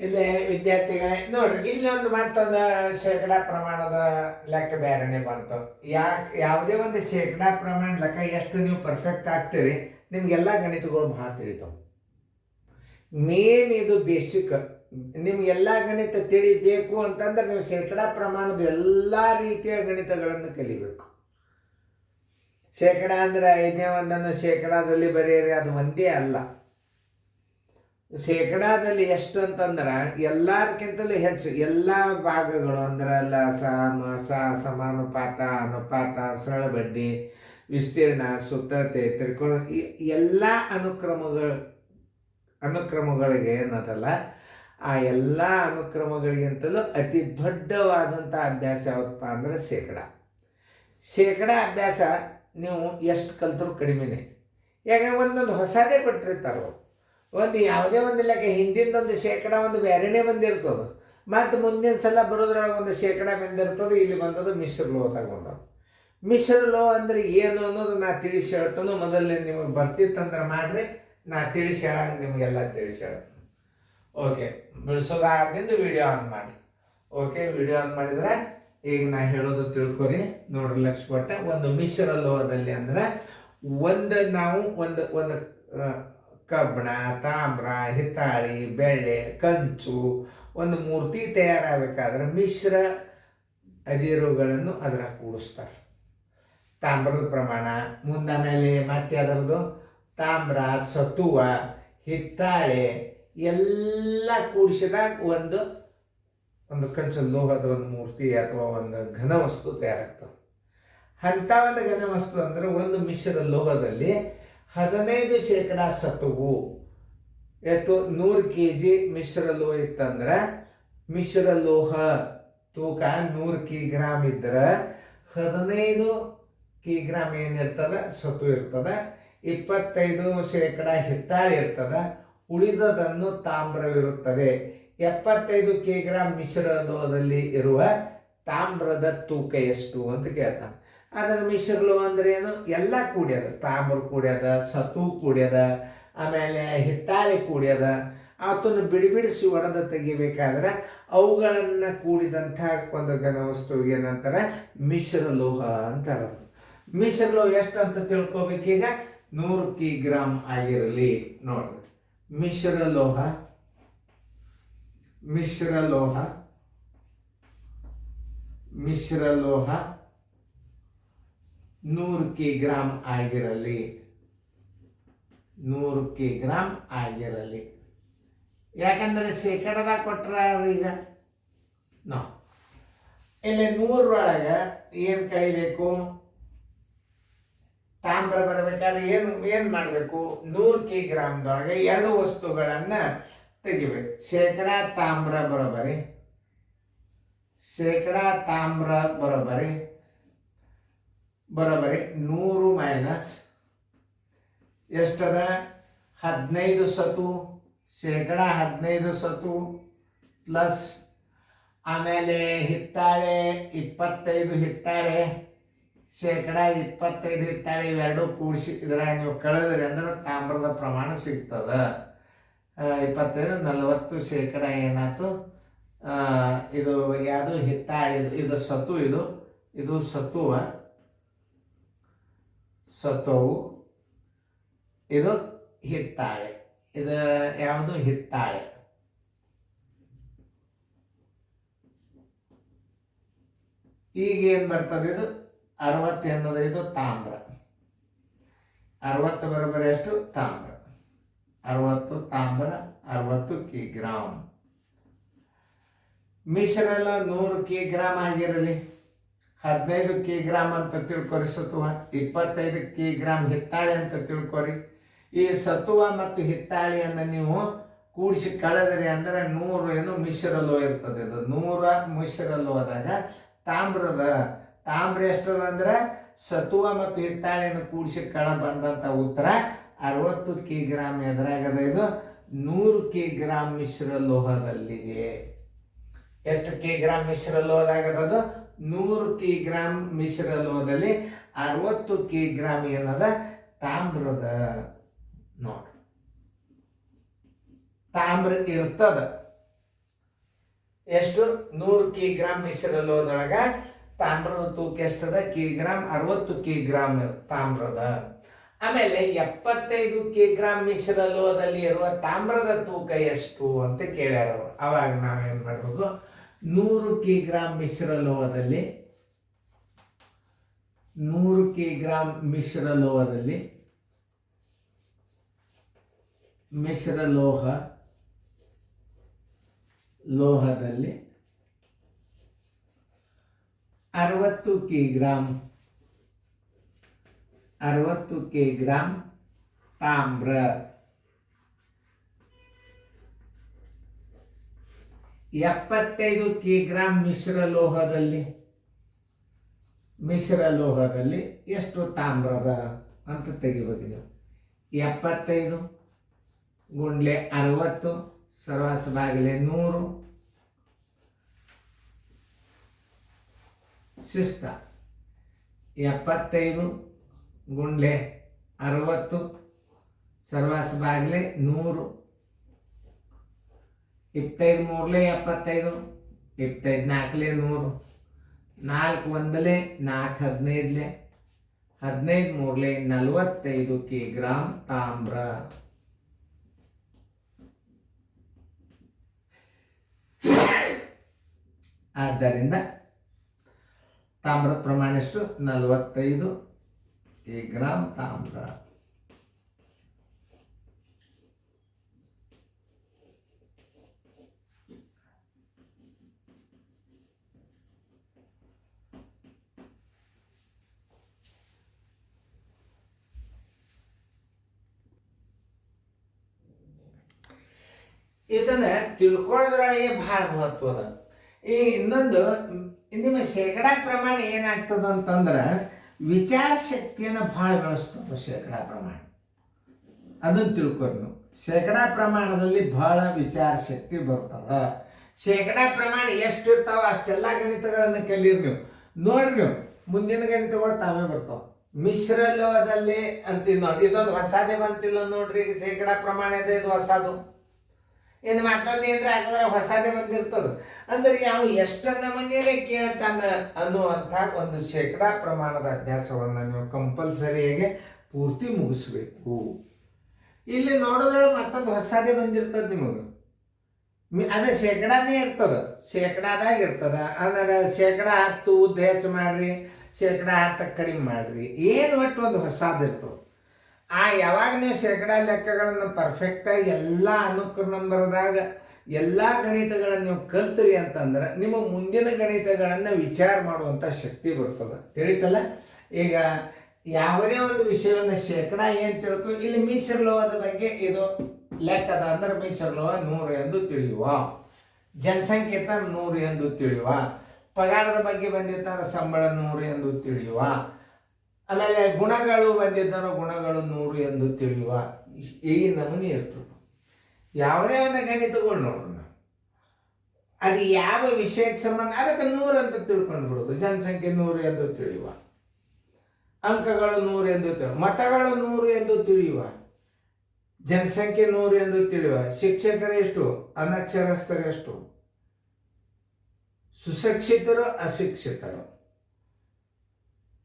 ಇಲ್ಲಿ ವಿದ್ಯಾರ್ಥಿಗಳೇ ನೋಡ್ರಿ, ಇಲ್ಲೊಂದು ಮತ್ತೊಂದು ಶೇಕಡ ಪ್ರಮಾಣದ ಲೆಕ್ಕ ಬೇರೆನೆ ಬಂತು. ಯಾವುದೇ ಒಂದು ಶೇಕಡ ಪ್ರಮಾಣ ಲೆಕ್ಕ ಎಷ್ಟು ನೀವು ಪರ್ಫೆಕ್ಟ್ ಆಗ್ತೀರಿ, ನಿಮ್ಗೆಲ್ಲ ಗಣಿತಗಳು ಭಾಳ ತಿಳಿತಾವೆ. ಮೇನ್ ಇದು ಬೇಸಿಕ್. ನಿಮ್ಗೆಲ್ಲ ಗಣಿತ ತಿಳಿಬೇಕು ಅಂತಂದ್ರೆ ನೀವು ಶೇಕಡ ಪ್ರಮಾಣದ ಎಲ್ಲ ರೀತಿಯ ಗಣಿತಗಳನ್ನು ಕಲಿಬೇಕು. ಶೇಕಡ ಅಂದ್ರೆ 5ನೇ ಒಂದನ್ನು ಶೇಕಡಾದಲ್ಲಿ ಬರೆಯಿರಿ, ಅದು ಒಂದೇ ಅಲ್ಲ. ಶೇಕಡಾದಲ್ಲಿ ಎಷ್ಟು ಅಂತಂದ್ರೆ ಎಲ್ಲಾರ್ಕಿಂತಲೂ ಹೆಚ್ಚು ಎಲ್ಲ ಭಾಗಗಳು ಅಂದ್ರೆ ಲಸ ಮಸ ಸಮಾನುಪಾತ ಅನುಪಾತ ಸರಳ ಬಡ್ಡಿ ವಿಸ್ತೀರ್ಣ ಸುತ್ತತೆ ತ್ರಿಕೋನ ಎಲ್ಲ ಅನುಕ್ರಮಗಳಿಗೆ ಏನದಲ್ಲ, ಆ ಎಲ್ಲ ಅನುಕ್ರಮಗಳಿಗಿಂತಲೂ ಅತಿ ದೊಡ್ಡವಾದಂಥ ಅಭ್ಯಾಸ ಯಾವುದಪ್ಪ ಅಂದ್ರೆ ಶೇಕಡ ಅಭ್ಯಾಸ ನೀವು ಎಷ್ಟು ಕಲ್ತರೂ ಕಡಿಮೆನೆ. ಯಾಕಂದ್ರೆ ಒಂದೊಂದು ಹೊಸದೇ ಕೊಟ್ಟಿರ್ತಾರೆ. ಒಂದು ಯಾವುದೇ ಒಂದು ಲೆಕ್ಕ ಹಿಂದಿಂದೊಂದು ಶೇಕಡ ಒಂದು ಬೇರೆನೇ ಬಂದಿರ್ತದೆ, ಮತ್ತು ಮುಂದಿನ ಸಲ ಬರೋದ್ರೊಳಗೆ ಒಂದು ಶೇಕಡ ಬಂದಿರ್ತದೆ. ಇಲ್ಲಿ ಬಂದದ್ದು ಮಿಶ್ರ ಲೋಹದಾಗ ಬಂದದ್ದು. ಮಿಶ್ರ ಲೋಹ ಅಂದ್ರೆ ಏನು ಅನ್ನೋದು ನಾ ತಿಳಿಸಿ ಹೇಳ್ತಾನೋ. ಮೊದಲೇ ನಿಮಗೆ ಬರ್ತಿತ್ತಂದ್ರೆ ಮಾಡ್ರಿ, ನಾ ತಿಳಿಸಿ ಹೇಳಂಗೆ ನಿಮಗೆಲ್ಲ ತಿಳಿಸಿ ಹೇಳ್ತೀನಿ. ಓಕೆ, ಬಿಡಿಸೋದಾದಿಂದ ವಿಡಿಯೋ ಆನ್ ಮಾಡಿ. ಓಕೆ, ವಿಡಿಯೋ ಆನ್ ಮಾಡಿದ್ರೆ ಈಗ ನಾ ಹೇಳೋದು ತಿಳ್ಕೊರಿ. ನೋಡ್ರಿ, ಲಕ್ಷ ಕೊಟ್ಟೆ. ಒಂದು ಮಿಶ್ರ ಲೋಹದಲ್ಲಿ ಅಂದ್ರೆ ನಾವು ಒಂದು ಕಬ್ಬಣ, ತಾಮ್ರ, ಹಿತ್ತಾಳಿ, ಬೆಳ್ಳಿ, ಕಂಚು ಒಂದು ಮೂರ್ತಿ ತಯಾರಾಗಬೇಕಾದ್ರೆ ಮಿಶ್ರ ಅದಿರುಗಳನ್ನು ಅದರ ಕೂಡಿಸ್ತಾರೆ. ತಾಮ್ರದ ಪ್ರಮಾಣ ಮುಂದಾಮೇಲೆ ಮತ್ತೆ ಅದರದ್ದು ತಾಮ್ರ, ಸತುವ, ಹಿತ್ತಾಳೆ ಎಲ್ಲ ಕೂಡಿಸಿದಾಗ ಒಂದು ಕಂಚು ಲೋಹದ ಒಂದು ಮೂರ್ತಿ ಅಥವಾ ಒಂದು ಘನ ವಸ್ತು ತಯಾರಾಗ್ತದೆ. ಅಂಥ ಒಂದು ಘನ ವಸ್ತು ಅಂದರೆ ಒಂದು ಮಿಶ್ರ ಲೋಹದಲ್ಲಿ 15% ಸತುವು. ಎಷ್ಟು? 100 kg ಮಿಶ್ರ ಲೋಹ ಇತ್ತಂದ್ರೆ ಮಿಶ್ರ ಲೋಹ ತೂಕ 100 kg ಇದ್ರೆ 15 kg ಏನಿರ್ತದೆ ಸತು ಇರ್ತದೆ, 25% ಹಿತ್ತಾಳಿ ಇರ್ತದೆ, ಉಳಿದದನ್ನು ತಾಮ್ರವಿರುತ್ತದೆ. 75 kg ಮಿಶ್ರ ಲೋಹದಲ್ಲಿ ಇರುವ ತಾಮ್ರದ ತೂಕ ಎಷ್ಟು ಅಂತ ಕೇಳ್ತಾನೆ. ಅದನ್ನು ಮಿಶ್ರ ಲೋಹ ಅಂದ್ರೆ ಏನು? ಎಲ್ಲ ಕೂಡ್ಯದ, ತಾಮ್ರ ಕೂಡ್ಯದ, ಸತು ಕೂಡ್ಯದ, ಆಮೇಲೆ ಹಿತ್ತಾಳಿ ಕೂಡ್ಯದ. ಅವತ್ತನ್ನು ಬಿಡಿಸಿ ಒಡೆದ ತೆಗಿಬೇಕಾದ್ರೆ ಅವುಗಳನ್ನು ಕೂಡಿದಂಥ ಒಂದು ಘನ ವಸ್ತುವಿಗೆ ಏನಂತಾರೆ? ಮಿಶ್ರ ಲೋಹ ಅಂತಾರೆ. ಮಿಶ್ರ ಲೋಹ ಎಷ್ಟು ಅಂತ ತಿಳ್ಕೊಬೇಕೀಗ. 100 kg ಆಗಿರಲಿ. ನೋಡ್ರಿ, ಮಿಶ್ರ ಲೋಹ 100 kg ಆಗಿರಲಿ. 100 kg ಆಗಿರಲಿ. ಯಾಕಂದ್ರೆ ಶೇಕಡದಾಗ ಕೊಟ್ರ ಈಗ ನಾವು ಇಲ್ಲಿ 100 ಏನು ಕಳಿಬೇಕು? ತಾಮ್ರ ಬರಬೇಕಾದ್ರೆ ಏನು ಮಾಡಬೇಕು? 100 kg ಎರಡು ವಸ್ತುಗಳನ್ನು ತೆಗಿಬೇಕು. ಶೇಕಡ ತಾಮ್ರ ಬರೋಬರಿ 100 ಮೈನಸ್ ಎಷ್ಟದ? 15 ಸತು, ಶೇಕಡ 15 ಸತು ಪ್ಲಸ್ ಆಮೇಲೆ ಹಿತ್ತಾಳೆ 25 ಹಿತ್ತಾಳೆ, ಶೇಕಡ 25 ಹಿತ್ತಾಳೆ. ಇವೆರಡು ಕೂಡಿಸಿ ಇದ್ರಾಗ ನೀವು ಕಳೆದ್ರಿ ಅಂದ್ರೆ ತಾಮ್ರದ ಪ್ರಮಾಣ ಸಿಗ್ತದ. 25 40 ಶೇಕಡ ಏನಾಯ್ತು? ಇದು ಯಾವುದು? ಹಿತ್ತಾಳೆ. ಇದು ಸತು, ಇದು ಸತುವು, ಇದು ಹಿತ್ತಾಳೆ. ಇದು ಯಾವುದು? ಹಿತ್ತಾಳೆ. ಈಗ ಏನು ಬರ್ತದೆ? ಇದು 60 ಅನ್ನೋದು ಇದು ತಾಮ್ರ. 60 ಬರೋಬರಿ ಎಷ್ಟು? ತಾಮ್ರ. 60 ತಾಮ್ರ 60 kg. ಮಿಶ್ರ 100 kg ಆಗಿರಲಿ. 15 kg ಅಂತ ತಿಳ್ಕೊರಿ ಸತುವ, 25 kg ಹಿತ್ತಾಳೆ ಅಂತ ತಿಳ್ಕೊರಿ. ಈ ಸತುವ ಮತ್ತು ಹಿತ್ತಾಳಿಯನ್ನು ನೀವು ಕೂಡಿಸಿ ಕಳೆದ್ರಿ ಅಂದ್ರೆ 100 ಏನು ಮಿಶ್ರ ಲೋಹ ಇರ್ತದೆ. ಇದು 100 ಮಿಶ್ರ ಲೋಹದಾಗ ತಾಮ್ರ ಎಷ್ಟದ ಅಂದ್ರೆ ಸತುವ ಮತ್ತು ಹಿತ್ತಾಳೆಯನ್ನು ಕೂಡಿಸಿ ಕಳ ಬಂದಂತ ಉತ್ತರ 60 kg. ಎದುರಾಗದ ಇದು 100 kg ಮಿಶ್ರ ಲೋಹದಲ್ಲಿದೆ. ಎಷ್ಟು kg ಮಿಶ್ರ ಲೋಹದಾಗದ? 100 kg ಮಿಶ್ರ ಲೋಹದಲ್ಲಿ 60 kg ಏನದ? ತಾಮ್ರದ. ನೋಡ್ರಿ, ತಾಮ್ರ ಇರ್ತದ, ಎಷ್ಟು 100 ಕಿಗ್ರಾಮ್ ಮಿಶ್ರ ಲೋಹದೊಳಗೆ ತಾಮ್ರದ ತೂಕ ಎಷ್ಟದ ಕಿಗ್ರಾಮ್ 60 ಕಿಗ್ರಾಮ್ ತಾಮ್ರದ. ಆಮೇಲೆ 75 ಕಿಗ್ರಾಮ್ ಮಿಶ್ರ ಲೋಹದಲ್ಲಿ ಇರುವ ತಾಮ್ರದ ತೂಕ ಎಷ್ಟು ಅಂತ ಕೇಳ್ಯಾರ ಅವರು. ಅವಾಗ ನಾವೇನು ಮಾಡಬೇಕು, 100 ಕಿಗ್ರಾಮ್ ಮಿಶ್ರ ಲೋಹದಲ್ಲಿ 100 ಕಿಗ್ರಾಮ್ ಮಿಶ್ರ ಲೋಹದಲ್ಲಿ ಲೋಹದಲ್ಲಿ 60 ಕಿಗ್ರಾಮ್ ತಾಮ್ರ, 75 ಕಿಗ್ರಾಮ್ ಮಿಶ್ರ ಲೋಹದಲ್ಲಿ ಎಷ್ಟು ತಾಮ್ರದ ಅಂತ ತೆಗಿಬೇಕು ನೀವು. 75 ಗುಂಡ್ಲೆ 60 ಸರ್ವಾಸ ಬಾಗಿಲೆ 100 ಶಿಸ್ತ. 75 ಗುಂಡ್ಲೆ 60 ಸರ್ವಾಸ ಬಾಗಿಲೆ 100. 25 ಮೂರ್ಲೆ 75, 25 ನಾಲ್ಕಲೆ 100, 4 ಒಂದಲೆ 4 15ಲೆ 15 ಮೂರ್ಲೆ 45 ಕಿಗ್ರಾಮ್ ತಾಮ್ರ. ಆದ್ದರಿಂದ ತಾಮ್ರದ ಪ್ರಮಾಣ ಎಷ್ಟು? 45 ಕಿಗ್ರಾಮ್ ತಾಮ್ರ. ಇದನ್ನ ತಿಳ್ಕೊಳ್ಳೋದ್ರೊಳಗೆ ಬಹಳ ಮಹತ್ವ ಅದ. ಈ ಇನ್ನೊಂದು ನಿಮ್ಮ ಶೇಕಡಾ ಪ್ರಮಾಣ ಏನಾಗ್ತದ ಅಂತಂದ್ರೆ ವಿಚಾರ ಶಕ್ತಿಯನ್ನು ಭಾಳ ಬೆಳೆಸ್ತದ ಶೇಕಡಾ ಪ್ರಮಾಣ. ಅದನ್ನು ತಿಳ್ಕೊಂಡು ನೀವು ಶೇಕಡಾ ಪ್ರಮಾಣದಲ್ಲಿ ಬಹಳ ವಿಚಾರ ಶಕ್ತಿ ಬರ್ತದ. ಶೇಕಡಾ ಪ್ರಮಾಣ ಎಷ್ಟು ಇರ್ತಾವ ಅಷ್ಟೆಲ್ಲ ಗಣಿತಗಳನ್ನು ಕಲೀರಿ ನೀವು. ನೋಡ್ರಿ ನೀವು ಮುಂದಿನ ಗಣಿತಗಳು ತಾವೇ ಬರ್ತಾವ. ಮಿಶ್ರ ಲೋಹದಲ್ಲಿ ಅಂತ ನೋಡಿ, ಇದೊಂದು ಹೊಸದೇ ಬಂತಿಲ್ಲ ನೋಡ್ರಿ. ಶೇಕಡಾ ಪ್ರಮಾಣ ಇದೆ, ಇದು ಹೊಸದು. ಇನ್ನು ಮತ್ತೊಂದು ಏನ್ರಿ ಹಾಕಿದ್ರೆ ಹೊಸದೇ ಬಂದಿರ್ತದೆ. ಅಂದ್ರೆ ಯಾವ ಎಷ್ಟನ್ನ ಮನೆಯಲ್ಲೇ ಕೇಳ್ತಾನ ಅನ್ನುವಂಥ ಒಂದು ಶೇಕಡಾ ಪ್ರಮಾಣದ ಅಭ್ಯಾಸವನ್ನು ನೀವು ಕಂಪಲ್ಸರಿಯಾಗಿ ಪೂರ್ತಿ ಮುಗಿಸ್ಬೇಕು. ಇಲ್ಲಿ ನೋಡಿದ್ರೆ ಮತ್ತೊಂದು ಹೊಸದೇ ಬಂದಿರ್ತದೆ ನಿಮಗೆ. ಅದೇ ಶೇಕಡಾನೇ ಇರ್ತದೆ, ಶೇಕಡಾದಾಗ ಇರ್ತದೆ. ಅಂದ್ರೆ ಶೇಕಡಾ 10 ಉದ್ದ ಹೆಚ್ಚು ಮಾಡ್ರಿ, ಶೇಕಡಾ 10 ಕಡಿಮೆ ಮಾಡ್ರಿ, ಏನು ಒಟ್ಟು ಒಂದು ಹೊಸದು ಇರ್ತದೆ. ಯಾವಾಗ ನೀವು ಶೇಕಡಾ ಲೆಕ್ಕಗಳನ್ನು ಪರ್ಫೆಕ್ಟಾಗಿ ಎಲ್ಲ ಅನುಕ್ರಮ ನಂಬರ್ದಾಗ ಎಲ್ಲ ಗಣಿತಗಳನ್ನು ನೀವು ಕಲ್ತ್ರಿ ಅಂತಂದ್ರೆ ನಿಮ್ಮ ಮುಂದಿನ ಗಣಿತಗಳನ್ನು ವಿಚಾರ ಮಾಡುವಂಥ ಶಕ್ತಿ ಬರ್ತದೆ. ತಿಳಿತಲ್ಲ? ಈಗ ಯಾವುದೇ ಒಂದು ವಿಷಯವನ್ನು ಶೇಕಡಾ ಏನು ತಿಳ್ಕೊ. ಇಲ್ಲಿ ಮಿಶ್ರ ಲೋಹದ ಬಗ್ಗೆ ಇದು ಲೆಕ್ಕದ ಅಂದ್ರೆ ಮಿಶ್ರ ಲೋಹ 100 ಎಂದು ತಿಳಿಯುವ, ಜನಸಂಖ್ಯೆ 100 ಎಂದು ತಿಳಿಯುವ, ಪಗಾರದ ಬಗ್ಗೆ ಬಂದಿರ್ತಾರೆ ಸಂಬಳ 100 ಎಂದು ತಿಳಿಯುವ, ಆಮೇಲೆ ಗುಣಗಳು ಬಂದಿದ್ದರೂ ಗುಣಗಳು 100 ಎಂದು ತಿಳಿಯುವ, ಈ ನಮೂನೆ ಇರ್ತದೆ. ಯಾವುದೇ ಒಂದು ಗಣಿತಗಳು ನೋಡ್ರಿ ನಾವು ಅದು ಯಾವ ವಿಷಯಕ್ಕೆ ಸಂಬಂಧ ಅದಕ್ಕೆ 100 ಅಂತ ತಿಳ್ಕೊಂಡು ಬಿಡೋದು. ಜನಸಂಖ್ಯೆ 100 ಎಂದು ತಿಳಿಯುವ, ಅಂಕಗಳು 100 ಎಂದು ತಿಳಿಯುವ, ಮತಗಳು 100 ಎಂದು ತಿಳಿಯುವ, ಜನಸಂಖ್ಯೆ 100 ಎಂದು ತಿಳಿಯುವ, ಶಿಕ್ಷಕರೆಷ್ಟು, ಅನಕ್ಷರಸ್ಥರೆಷ್ಟು, ಸುಶಿಕ್ಷಿತರು ಅಶಿಕ್ಷಿತರು,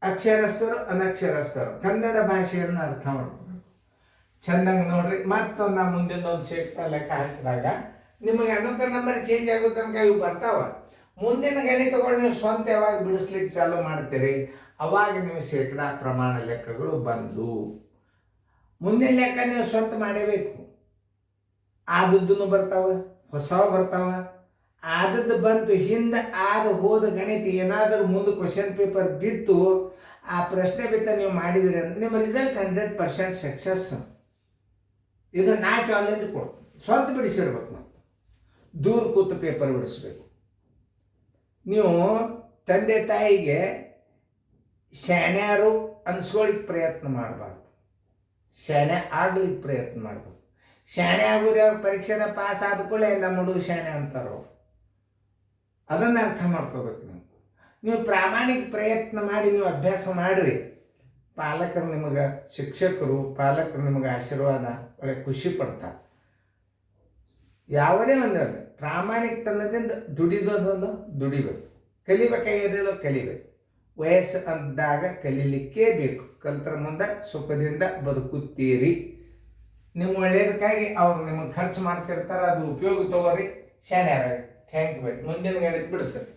ಅಕ್ಷರಸ್ಥರು ಅನಕ್ಷರಸ್ಥರು, ಕನ್ನಡ ಭಾಷೆಯನ್ನು ಅರ್ಥ ಮಾಡ್ಕೋಬೇಕು ಚಂದಂಗೆ ನೋಡ್ರಿ. ಮತ್ತೊಂದು ಮುಂದಿನೊಂದು ಶೇಕಡಾ ಲೆಕ್ಕ ಹಾಕಿದಾಗ ನಿಮಗೆ ಅನುಕ್ರಮ ನಂಬರ್ ಚೇಂಜ್ ಆಗೋ ತನಕ ಇವು ಬರ್ತಾವ. ಮುಂದಿನ ಗಣಿತಗಳು ನೀವು ಸ್ವಂತ ಯಾವಾಗ ಬಿಡಿಸ್ಲಿಕ್ಕೆ ಚಾಲು ಮಾಡ್ತೀರಿ ಅವಾಗ ನೀವು ಶೇಕಡಾ ಪ್ರಮಾಣ ಲೆಕ್ಕಗಳು ಬಂದು ಮುಂದಿನ ಲೆಕ್ಕ ನೀವು ಸ್ವಂತ ಮಾಡೇಬೇಕು. ಆದದ್ದೂ ಬರ್ತಾವ, ಹೊಸವ ಬರ್ತಾವ. ಆದದ್ದು ಬಂತು, ಹಿಂದೆ ಹೋದ ಗಣಿತ ಏನಾದರೂ ಮುಂದೆ ಕ್ವಶನ್ ಪೇಪರ್ ಬಿತ್ತು, ಆ ಪ್ರಶ್ನೆ ಬಿತ್ತ ನೀವು ಮಾಡಿದ್ರಿ ಅಂದ್ರೆ ನಿಮ್ಮ ರಿಸಲ್ಟ್ 100% ಸಕ್ಸಸ್. ಇದು ನಾ ಚಾಲೆಂಜ್ ಕೊಡ್ತೀನಿ. ಸ್ವಂತ ಬಿಡಿಸಿಡ್ಬೇಕು, ಮತ್ತು ದೂರ ಕೂತು ಪೇಪರ್ ಬಿಡಿಸ್ಬೇಕು. ನೀವು ತಂದೆ ತಾಯಿಗೆ ಶಾಣ್ಯಾರು ಅನ್ಸ್ಕೊಳ್ಳಿಕ್ಕೆ ಪ್ರಯತ್ನ ಮಾಡಬಾರ್ದು, ಶಾಣೆ ಆಗ್ಲಿಕ್ಕೆ ಪ್ರಯತ್ನ ಮಾಡ್ಬೇಕು. ಶಾಣೆ ಆಗೋದು ಯಾವ ಪರೀಕ್ಷೆನ ಪಾಸ್ ಆದ ಕೂಡಲೇ ನಮ್ಮ ಹುಡುಗ ಶಾಣೆ ಅಂತಾರೋ, ಅದನ್ನು ಅರ್ಥ ಮಾಡ್ಕೋಬೇಕು. ನೀವು ಪ್ರಾಮಾಣಿಕ ಪ್ರಯತ್ನ ಮಾಡಿ ನೀವು ಅಭ್ಯಾಸ ಮಾಡಿರಿ. ಪಾಲಕರು ನಿಮಗೆ, ಶಿಕ್ಷಕರು ಪಾಲಕರು ನಿಮಗೆ ಆಶೀರ್ವಾದ ಒಳ್ಳೆ ಖುಷಿ ಪಡ್ತಾರೆ. ಯಾವುದೇ ಒಂದು ಪ್ರಾಮಾಣಿಕತನದಿಂದ ದುಡಿದೋದಲ್ಲ ದುಡಿಬೇಕು, ಕಲಿಬೇಕಾಗಿರೋದಿಲ್ಲ ಕಲಿಬೇಕು. ವಯಸ್ಸು ಅಂದಾಗ ಕಲೀಲಿಕ್ಕೇ ಬೇಕು. ಕಲ್ತರ ಮುಂದೆ ಸುಖದಿಂದ ಬದುಕುತ್ತೀರಿ. ನೀವು ಒಳ್ಳೆಯದಕ್ಕಾಗಿ ಅವ್ರು ನಿಮಗೆ ಖರ್ಚು ಮಾಡ್ತಿರ್ತಾರೆ, ಅದು ಉಪಯೋಗ ತಗೋರಿ. ಶಾಣ್ಯಾರ ಥ್ಯಾಂಕ್ ಯು. ಮುಂದಿನ ಗಣಿತ ಬಿಡಿಸ್ರಿ.